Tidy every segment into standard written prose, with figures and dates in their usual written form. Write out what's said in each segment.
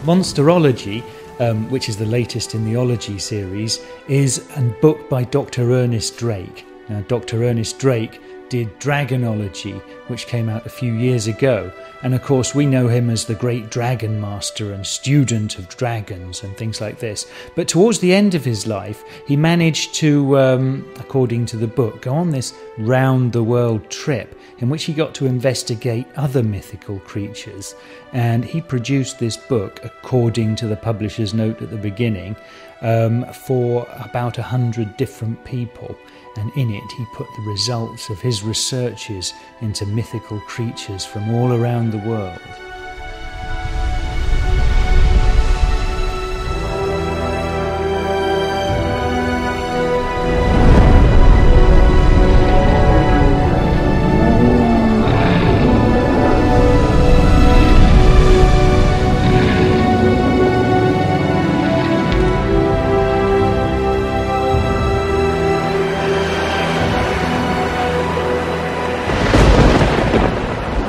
Monsterology, which is the latest in the Ology series, is a book by Dr. Ernest Drake. Now, Dr. Ernest Drake did Dragonology, which came out a few years ago. And of course, we know him as the great dragon master and student of dragons and things like this. But towards the end of his life, he managed to, according to the book, go on this round-the-world trip in which he got to investigate other mythical creatures. And he produced this book, according to the publisher's note at the beginning, for about 100 different people. And in it he put the results of his researches into mythical creatures from all around the world.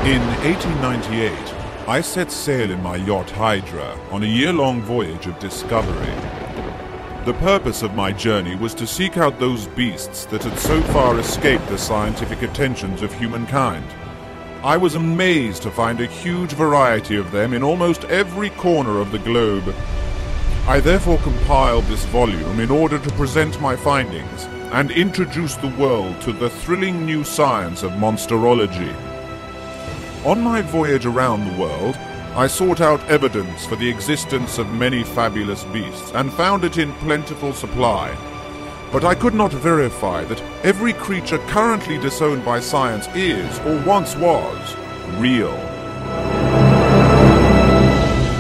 In 1898, I set sail in my yacht Hydra on a year-long voyage of discovery. The purpose of my journey was to seek out those beasts that had so far escaped the scientific attentions of humankind. I was amazed to find a huge variety of them in almost every corner of the globe. I therefore compiled this volume in order to present my findings and introduce the world to the thrilling new science of monsterology. On my voyage around the world, I sought out evidence for the existence of many fabulous beasts and found it in plentiful supply. But I could not verify that every creature currently disowned by science is, or once was, real.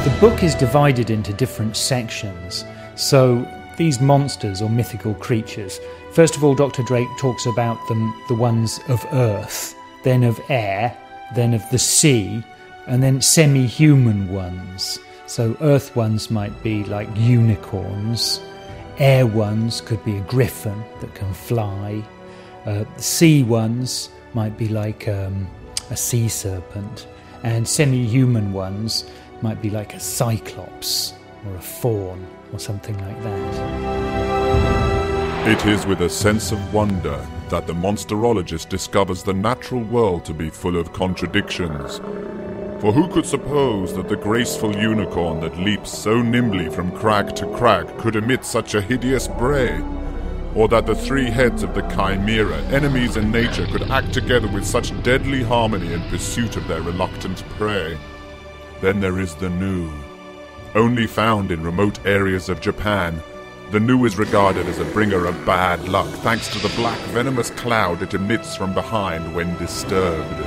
The book is divided into different sections. So these monsters or mythical creatures, first of all, Dr. Drake talks about them, the ones of earth, then of air, then of the sea, and then semi-human ones. So earth ones might be like unicorns, air ones could be a griffin that can fly, sea ones might be like a sea serpent, and semi-human ones might be like a cyclops or a faun or something like that. It is with a sense of wonder that the monsterologist discovers the natural world to be full of contradictions. For who could suppose that the graceful unicorn that leaps so nimbly from crag to crag could emit such a hideous bray? Or that the three heads of the chimera, enemies in nature, could act together with such deadly harmony in pursuit of their reluctant prey? Then there is the gnu. Only found in remote areas of Japan, the gnu is regarded as a bringer of bad luck, thanks to the black venomous cloud it emits from behind when disturbed.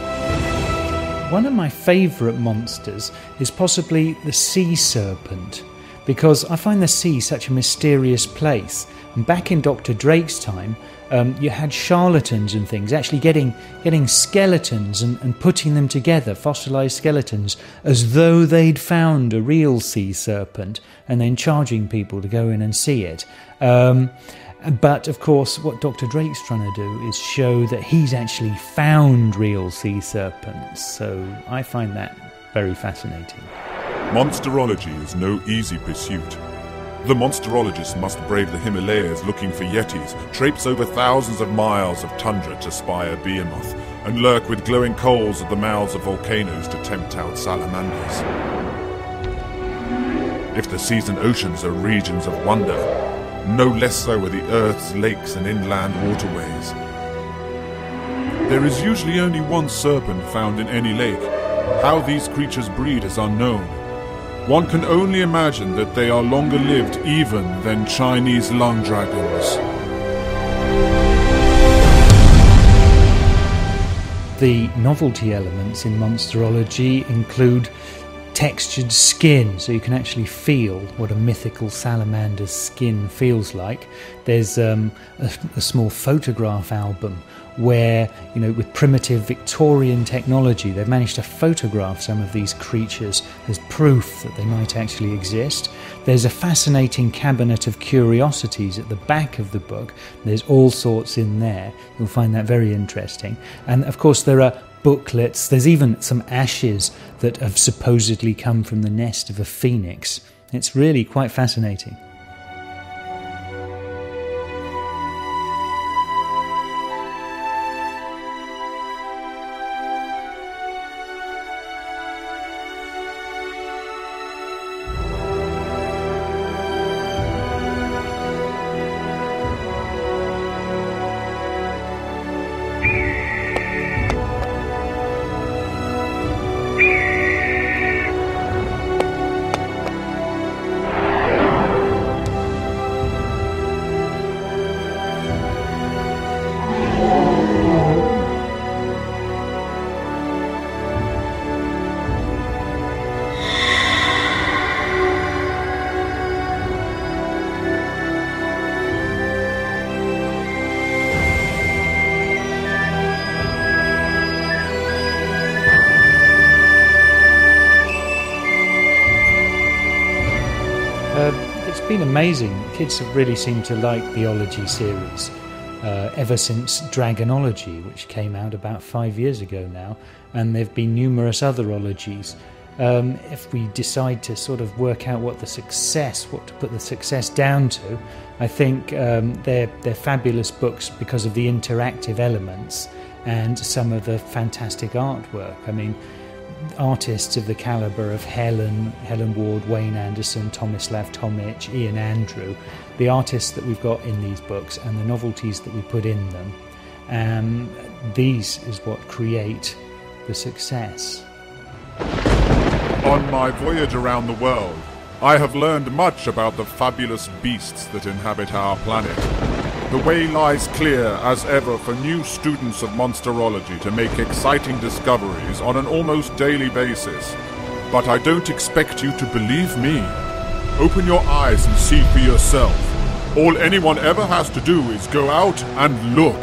One of my favourite monsters is possibly the sea serpent, because I find the sea such a mysterious place. And back in Dr. Drake's time, you had charlatans and things actually getting skeletons and putting them together, fossilised skeletons, as though they'd found a real sea serpent, and then charging people to go in and see it. But of course, what Dr. Drake's trying to do is show that he's actually found real sea serpents. So I find that very fascinating. Monsterology is no easy pursuit. The monsterologist must brave the Himalayas looking for yetis, traipse over thousands of miles of tundra to spy a behemoth, and lurk with glowing coals at the mouths of volcanoes to tempt out salamanders. If the seas and oceans are regions of wonder, no less so are the Earth's lakes and inland waterways. There is usually only one serpent found in any lake. How these creatures breed is unknown. One can only imagine that they are longer lived even than Chinese lung dragons. The novelty elements in monsterology include textured skin, so you can actually feel what a mythical salamander's skin feels like. There's a small photograph album where, with primitive Victorian technology, they've managed to photograph some of these creatures as proof that they might actually exist. There's a fascinating cabinet of curiosities at the back of the book. There's all sorts in there. You'll find that very interesting. And of course there are booklets. There's even some ashes that have supposedly come from the nest of a phoenix. It's really quite fascinating. It's been amazing. Kids have really seemed to like the Ology series ever since Dragonology, which came out about 5 years ago now, and there have been numerous other ologies. If we decide to sort of work out what to put the success down to, I think they're fabulous books because of the interactive elements and some of the fantastic artwork. I mean, artists of the calibre of Helen Ward, Wayne Anderson, Tomislav Tomic, Ian Andrew, the artists that we've got in these books and the novelties that we put in them, these is what create the success. On my voyage around the world, I have learned much about the fabulous beasts that inhabit our planet. The way lies clear as ever for new students of Monsterology to make exciting discoveries on an almost daily basis. But I don't expect you to believe me. Open your eyes and see for yourself. All anyone ever has to do is go out and look.